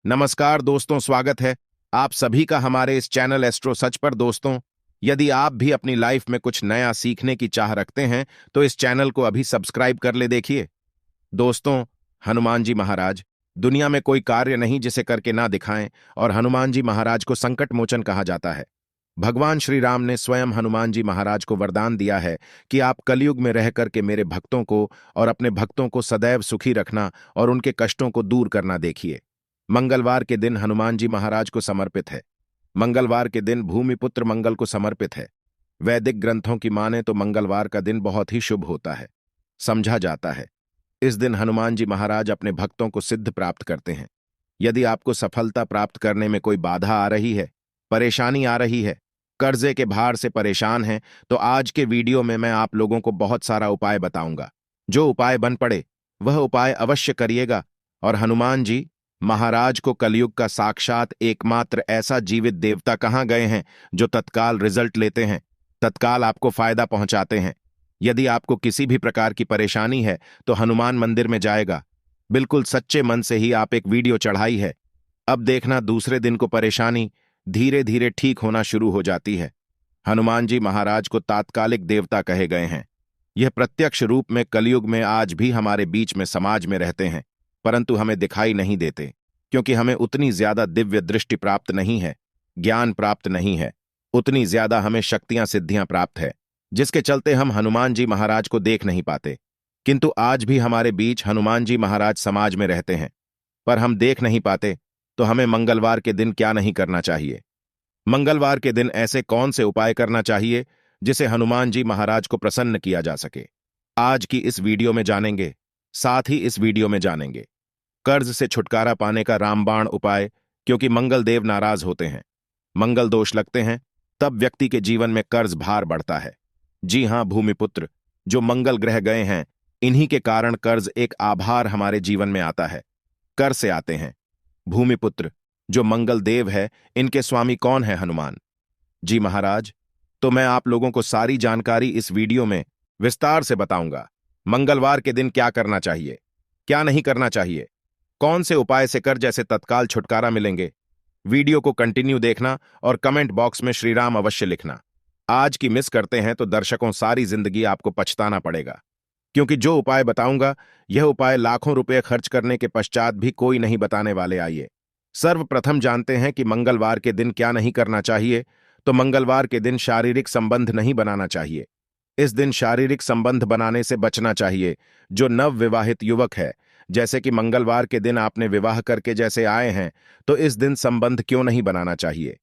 नमस्कार दोस्तों, स्वागत है आप सभी का हमारे इस चैनल एस्ट्रो सच पर। दोस्तों, यदि आप भी अपनी लाइफ में कुछ नया सीखने की चाह रखते हैं तो इस चैनल को अभी सब्सक्राइब कर ले। देखिए दोस्तों, हनुमान जी महाराज, दुनिया में कोई कार्य नहीं जिसे करके ना दिखाएं, और हनुमान जी महाराज को संकट मोचन कहा जाता है। भगवान श्री राम ने स्वयं हनुमान जी महाराज को वरदान दिया है कि आप कलयुग में रह करके मेरे भक्तों को और अपने भक्तों को सदैव सुखी रखना और उनके कष्टों को दूर करना। देखिए, मंगलवार के दिन हनुमान जी महाराज को समर्पित है। मंगलवार के दिन भूमिपुत्र मंगल को समर्पित है। वैदिक ग्रंथों की माने तो मंगलवार का दिन बहुत ही शुभ होता है, समझा जाता है। इस दिन हनुमान जी महाराज अपने भक्तों को सिद्ध प्राप्त करते हैं। यदि आपको सफलता प्राप्त करने में कोई बाधा आ रही है, परेशानी आ रही है, कर्जे के भार से परेशान हैं, तो आज के वीडियो में मैं आप लोगों को बहुत सारा उपाय बताऊंगा। जो उपाय बन पड़े वह उपाय अवश्य करिएगा। और हनुमान जी महाराज को कलयुग का साक्षात एकमात्र ऐसा जीवित देवता कहाँ गए हैं जो तत्काल रिजल्ट लेते हैं, तत्काल आपको फायदा पहुंचाते हैं। यदि आपको किसी भी प्रकार की परेशानी है तो हनुमान मंदिर में जाएगा, बिल्कुल सच्चे मन से ही आप एक वीडियो चढ़ाई है, अब देखना दूसरे दिन को परेशानी धीरे धीरे ठीक होना शुरू हो जाती है। हनुमान जी महाराज को तात्कालिक देवता कहे गए हैं। यह प्रत्यक्ष रूप में कलयुग में आज भी हमारे बीच में समाज में रहते हैं, परंतु हमें दिखाई नहीं देते, क्योंकि हमें उतनी ज्यादा दिव्य दृष्टि प्राप्त नहीं है, ज्ञान प्राप्त नहीं है, उतनी ज्यादा हमें शक्तियां सिद्धियां प्राप्त है, जिसके चलते हम हनुमान जी महाराज को देख नहीं पाते। किंतु आज भी हमारे बीच हनुमान जी महाराज समाज में रहते हैं, पर हम देख नहीं पाते। तो हमें मंगलवार के दिन क्या नहीं करना चाहिए? मंगलवार के दिन ऐसे कौन से उपाय करना चाहिए जिसे हनुमान जी महाराज को प्रसन्न किया जा सके, आज की इस वीडियो में जानेंगे। साथ ही इस वीडियो में जानेंगे कर्ज से छुटकारा पाने का रामबाण उपाय, क्योंकि मंगल देव नाराज होते हैं, मंगल दोष लगते हैं, तब व्यक्ति के जीवन में कर्ज भार बढ़ता है। जी हां भूमिपुत्र, जो मंगल ग्रह गए हैं, इन्हीं के कारण कर्ज एक आभार हमारे जीवन में आता है, कर से आते हैं। भूमिपुत्र जो मंगल देव है, इनके स्वामी कौन है? हनुमान जी महाराज। तो मैं आप लोगों को सारी जानकारी इस वीडियो में विस्तार से बताऊंगा। मंगलवार के दिन क्या करना चाहिए, क्या नहीं करना चाहिए, कौन से उपाय से कर जैसे तत्काल छुटकारा मिलेंगे। वीडियो को कंटिन्यू देखना और कमेंट बॉक्स में श्री राम अवश्य लिखना। आज की मिस करते हैं तो दर्शकों सारी जिंदगी आपको पछताना पड़ेगा, क्योंकि जो उपाय बताऊंगा यह उपाय लाखों रुपए खर्च करने के पश्चात भी कोई नहीं बताने वाले। आइए सर्वप्रथम जानते हैं कि मंगलवार के दिन क्या नहीं करना चाहिए। तो मंगलवार के दिन शारीरिक संबंध नहीं बनाना चाहिए। इस दिन शारीरिक संबंध बनाने से बचना चाहिए। जो नव विवाहित युवक है, जैसे कि मंगलवार के दिन आपने विवाह करके जैसे आए हैं, तो इस दिन संबंध क्यों नहीं बनाना चाहिए?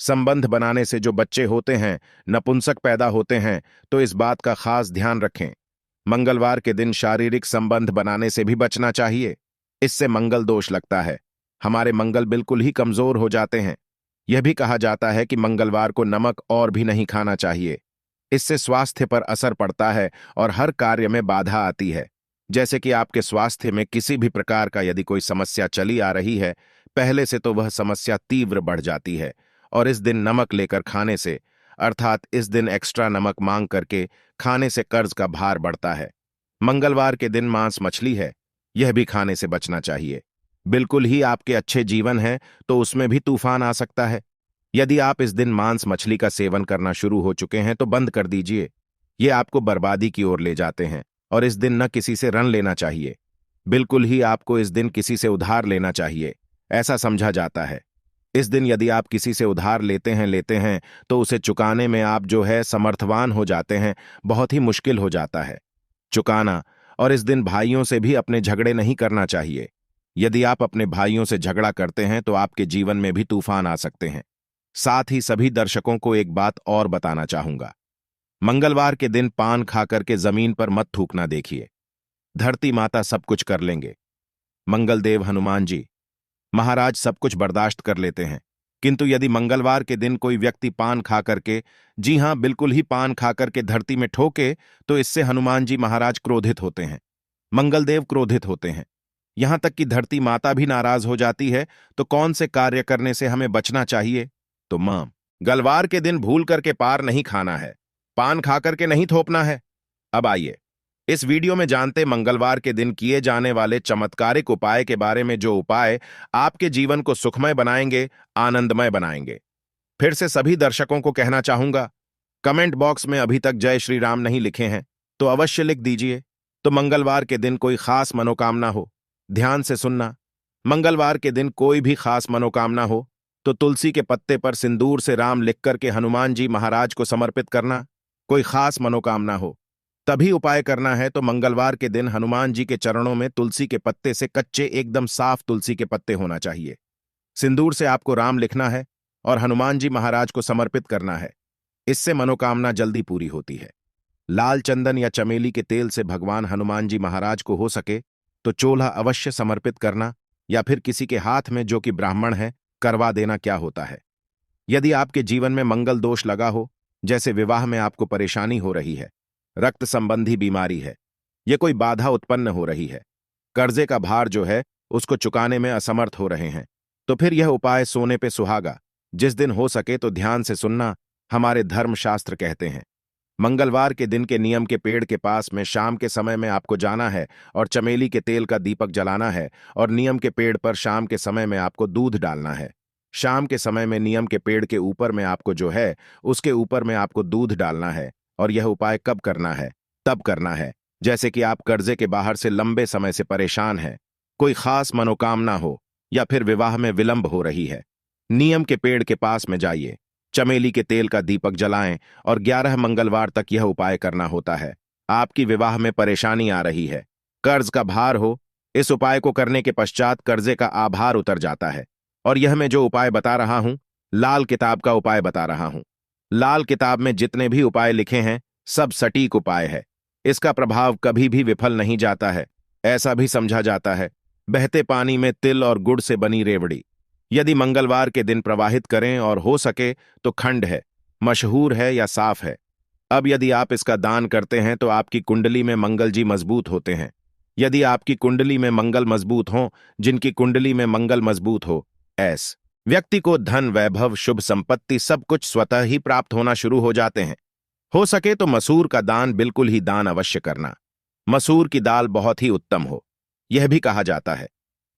संबंध बनाने से जो बच्चे होते हैं, नपुंसक पैदा होते हैं, तो इस बात का खास ध्यान रखें। मंगलवार के दिन शारीरिक संबंध बनाने से भी बचना चाहिए। इससे मंगल दोष लगता है, हमारे मंगल बिल्कुल ही कमजोर हो जाते हैं। यह भी कहा जाता है कि मंगलवार को नमक और भी नहीं खाना चाहिए। इससे स्वास्थ्य पर असर पड़ता है और हर कार्य में बाधा आती है। जैसे कि आपके स्वास्थ्य में किसी भी प्रकार का यदि कोई समस्या चली आ रही है पहले से, तो वह समस्या तीव्र बढ़ जाती है। और इस दिन नमक लेकर खाने से, अर्थात इस दिन एक्स्ट्रा नमक मांग करके खाने से कर्ज का भार बढ़ता है। मंगलवार के दिन मांस मछली है, यह भी खाने से बचना चाहिए। बिल्कुल ही आपके अच्छे जीवन है तो उसमें भी तूफान आ सकता है। यदि आप इस दिन मांस मछली का सेवन करना शुरू हो चुके हैं तो बंद कर दीजिए, ये आपको बर्बादी की ओर ले जाते हैं। और इस दिन न किसी से ऋण लेना चाहिए, बिल्कुल ही आपको इस दिन किसी से उधार लेना चाहिए, ऐसा समझा जाता है। इस दिन यदि आप किसी से उधार लेते हैं तो उसे चुकाने में आप जो है समर्थवान हो जाते हैं, बहुत ही मुश्किल हो जाता है चुकाना। और इस दिन भाइयों से भी अपने झगड़े नहीं करना चाहिए। यदि आप अपने भाइयों से झगड़ा करते हैं तो आपके जीवन में भी तूफान आ सकते हैं। साथ ही सभी दर्शकों को एक बात और बताना चाहूंगा, मंगलवार के दिन पान खाकर के जमीन पर मत थूकना। देखिए, धरती माता सब कुछ कर लेंगे, मंगलदेव हनुमान जी महाराज सब कुछ बर्दाश्त कर लेते हैं, किंतु यदि मंगलवार के दिन कोई व्यक्ति पान खा करके, जी हां बिल्कुल ही पान खा करके धरती में ठोके, तो इससे हनुमान जी महाराज क्रोधित होते हैं, मंगलदेव क्रोधित होते हैं, यहां तक कि धरती माता भी नाराज हो जाती है। तो कौन से कार्य करने से हमें बचना चाहिए? तो मंगलवार के दिन भूल करके पार नहीं खाना है, पान खा करके नहीं थोपना है। अब आइए इस वीडियो में जानते मंगलवार के दिन किए जाने वाले चमत्कारिक उपाय के बारे में, जो उपाय आपके जीवन को सुखमय बनाएंगे, आनंदमय बनाएंगे। फिर से सभी दर्शकों को कहना चाहूंगा, कमेंट बॉक्स में अभी तक जय श्री राम नहीं लिखे हैं तो अवश्य लिख दीजिए। तो मंगलवार के दिन कोई खास मनोकामना हो, ध्यान से सुनना। मंगलवार के दिन कोई भी खास मनोकामना हो तो तुलसी के पत्ते पर सिंदूर से राम लिख करके हनुमान जी महाराज को समर्पित करना। कोई खास मनोकामना हो तभी उपाय करना है, तो मंगलवार के दिन हनुमान जी के चरणों में तुलसी के पत्ते से कच्चे एकदम साफ तुलसी के पत्ते होना चाहिए। सिंदूर से आपको राम लिखना है और हनुमान जी महाराज को समर्पित करना है। इससे मनोकामना जल्दी पूरी होती है। लाल चंदन या चमेली के तेल से भगवान हनुमान जी महाराज को हो सके तो चोला अवश्य समर्पित करना, या फिर किसी के हाथ में जो कि ब्राह्मण है करवा देना क्या होता है। यदि आपके जीवन में मंगल दोष लगा हो, जैसे विवाह में आपको परेशानी हो रही है, रक्त संबंधी बीमारी है, यह कोई बाधा उत्पन्न हो रही है, कर्जे का भार जो है उसको चुकाने में असमर्थ हो रहे हैं, तो फिर यह उपाय सोने पे सुहागा जिस दिन हो सके तो ध्यान से सुनना। हमारे धर्मशास्त्र कहते हैं, मंगलवार के दिन के नियम के पेड़ के पास में शाम के समय में आपको जाना है और चमेली के तेल का दीपक जलाना है, और नियम के पेड़ पर शाम के समय में आपको दूध डालना है। शाम के समय में नियम के पेड़ के ऊपर में आपको जो है उसके ऊपर में आपको दूध डालना है। और यह उपाय कब करना है? तब करना है जैसे कि आप कर्जे के बाहर से लंबे समय से परेशान हैं, कोई खास मनोकामना हो, या फिर विवाह में विलंब हो रही है। नियम के पेड़ के पास में जाइए, चमेली के तेल का दीपक जलाएं और 11 मंगलवार तक यह उपाय करना होता है। आपकी विवाह में परेशानी आ रही है, कर्ज का भार हो, इस उपाय को करने के पश्चात कर्जे का आभार उतर जाता है। और यह मैं जो उपाय बता रहा हूं, लाल किताब का उपाय बता रहा हूं। लाल किताब में जितने भी उपाय लिखे हैं सब सटीक उपाय है। इसका प्रभाव कभी भी विफल नहीं जाता है। ऐसा भी समझा जाता है, बहते पानी में तिल और गुड़ से बनी रेवड़ी यदि मंगलवार के दिन प्रवाहित करें और हो सके तो खंड है, मशहूर है या साफ है। अब यदि आप इसका दान करते हैं तो आपकी कुंडली में मंगल जी मजबूत होते हैं। यदि आपकी कुंडली में मंगल मजबूत हो, जिनकी कुंडली में मंगल मजबूत हो, ऐस व्यक्ति को धन, वैभव, शुभ संपत्ति सब कुछ स्वतः ही प्राप्त होना शुरू हो जाते हैं। हो सके तो मसूर का दान बिल्कुल ही दान अवश्य करना। मसूर की दाल बहुत ही उत्तम हो। यह भी कहा जाता है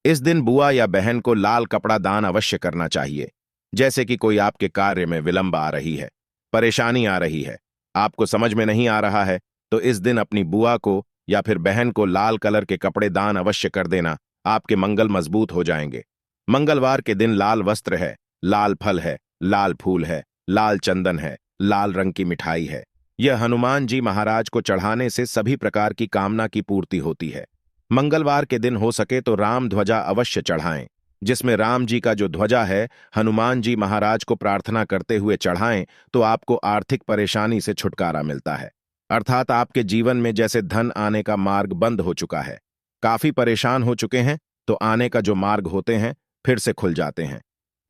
इस दिन बुआ या बहन को लाल कपड़ा दान अवश्य करना चाहिए। जैसे कि कोई आपके कार्य में विलंब आ रही है, परेशानी आ रही है, आपको समझ में नहीं आ रहा है, तो इस दिन अपनी बुआ को या फिर बहन को लाल कलर के कपड़े दान अवश्य कर देना। आपके मंगल मजबूत हो जाएंगे। मंगलवार के दिन लाल वस्त्र है, लाल फल है, लाल फूल है, लाल चंदन है, लाल रंग की मिठाई है। यह हनुमान जी महाराज को चढ़ाने से सभी प्रकार की कामना की पूर्ति होती है। मंगलवार के दिन हो सके तो राम ध्वजा अवश्य चढ़ाएं, जिसमें राम जी का जो ध्वजा है हनुमान जी महाराज को प्रार्थना करते हुए चढ़ाएं, तो आपको आर्थिक परेशानी से छुटकारा मिलता है। अर्थात आपके जीवन में जैसे धन आने का मार्ग बंद हो चुका है, काफी परेशान हो चुके हैं, तो आने का जो मार्ग होते हैं फिर से खुल जाते हैं।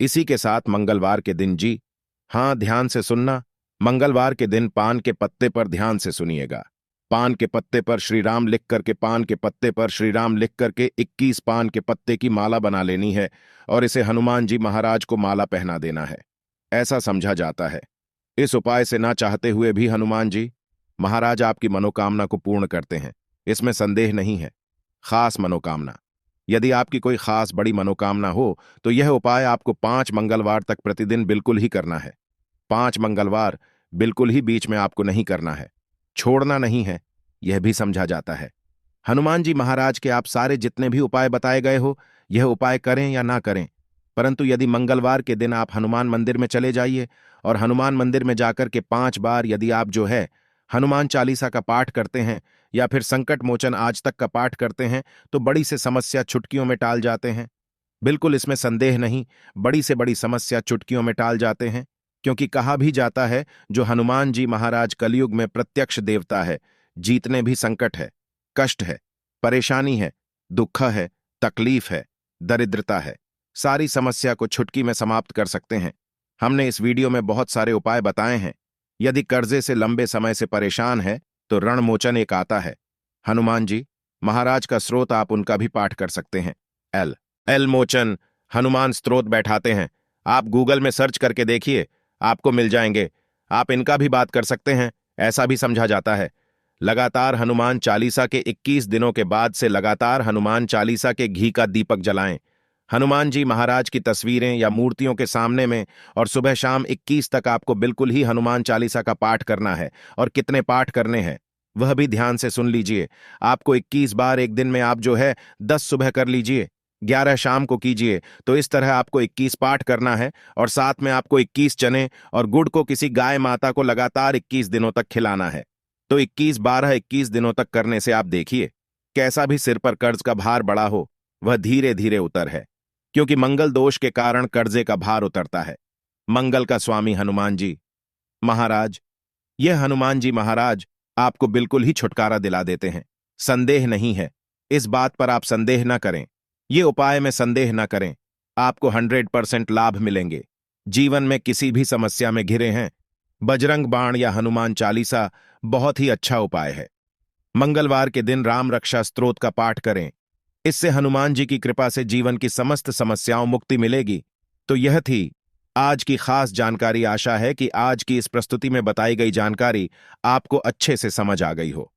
इसी के साथ मंगलवार के दिन जी हां, ध्यान से सुनना, मंगलवार के दिन पान के पत्ते पर ध्यान से सुनिएगा। पान के पत्ते पर श्री राम लिख करके, पान के पत्ते पर श्री राम लिख करके 21 पान के पत्ते की माला बना लेनी है और इसे हनुमान जी महाराज को माला पहना देना है। ऐसा समझा जाता है इस उपाय से ना चाहते हुए भी हनुमान जी महाराज आपकी मनोकामना को पूर्ण करते हैं। इसमें संदेह नहीं है। खास मनोकामना, यदि आपकी कोई खास बड़ी मनोकामना हो तो यह उपाय आपको 5 मंगलवार तक प्रतिदिन बिल्कुल ही करना है। 5 मंगलवार बिल्कुल ही बीच में आपको नहीं करना है, छोड़ना नहीं है, यह भी समझा जाता है। हनुमान जी महाराज के आप सारे जितने भी उपाय बताए गए हो, यह उपाय करें या ना करें, परंतु यदि मंगलवार के दिन आप हनुमान मंदिर में चले जाइए और हनुमान मंदिर में जाकर के 5 बार यदि आप जो है हनुमान चालीसा का पाठ करते हैं या फिर संकट मोचन आज तक का पाठ करते हैं, तो बड़ी से समस्या चुटकियों में टाल जाते हैं। बिल्कुल इसमें संदेह नहीं, बड़ी से बड़ी समस्या चुटकियों में टाल जाते हैं, क्योंकि कहा भी जाता है जो हनुमान जी महाराज कलयुग में प्रत्यक्ष देवता है। जीतने भी संकट है, कष्ट है, परेशानी है, दुख है, तकलीफ है, दरिद्रता है, सारी समस्या को छुटकी में समाप्त कर सकते हैं। हमने इस वीडियो में बहुत सारे उपाय बताए हैं। यदि कर्जे से लंबे समय से परेशान है तो रणमोचन एक आता है। हनुमान जी महाराज का स्रोत आप उनका भी पाठ कर सकते हैं। एल मोचन हनुमान स्त्रोत बैठाते हैं, आप गूगल में सर्च करके देखिए, आपको मिल जाएंगे। आप इनका भी बात कर सकते हैं, ऐसा भी समझा जाता है। लगातार हनुमान चालीसा के 21 दिनों के बाद से लगातार हनुमान चालीसा के घी का दीपक जलाएं। हनुमान जी महाराज की तस्वीरें या मूर्तियों के सामने में, और सुबह शाम 21 तक आपको बिल्कुल ही हनुमान चालीसा का पाठ करना है। और कितने पाठ करने हैं वह भी ध्यान से सुन लीजिए। आपको 21 बार एक दिन में आप जो है 10 सुबह कर लीजिए, 11 शाम को कीजिए। तो इस तरह आपको 21 पाठ करना है, और साथ में आपको 21 चने और गुड़ को किसी गाय माता को लगातार 21 दिनों तक खिलाना है। तो 21 दिनों तक करने से आप देखिए कैसा भी सिर पर कर्ज का भार बड़ा हो वह धीरे धीरे उतर है, क्योंकि मंगल दोष के कारण कर्जे का भार उतरता है। मंगल का स्वामी हनुमान जी महाराज, यह हनुमान जी महाराज आपको बिल्कुल ही छुटकारा दिला देते हैं। संदेह नहीं है, इस बात पर आप संदेह न करें, ये उपाय में संदेह न करें, आपको 100% लाभ मिलेंगे। जीवन में किसी भी समस्या में घिरे हैं, बजरंग बाण या हनुमान चालीसा बहुत ही अच्छा उपाय है। मंगलवार के दिन राम रक्षा स्तोत्र का पाठ करें, इससे हनुमान जी की कृपा से जीवन की समस्त समस्याओं मुक्ति मिलेगी। तो यह थी आज की खास जानकारी। आशा है कि आज की इस प्रस्तुति में बताई गई जानकारी आपको अच्छे से समझ आ गई हो।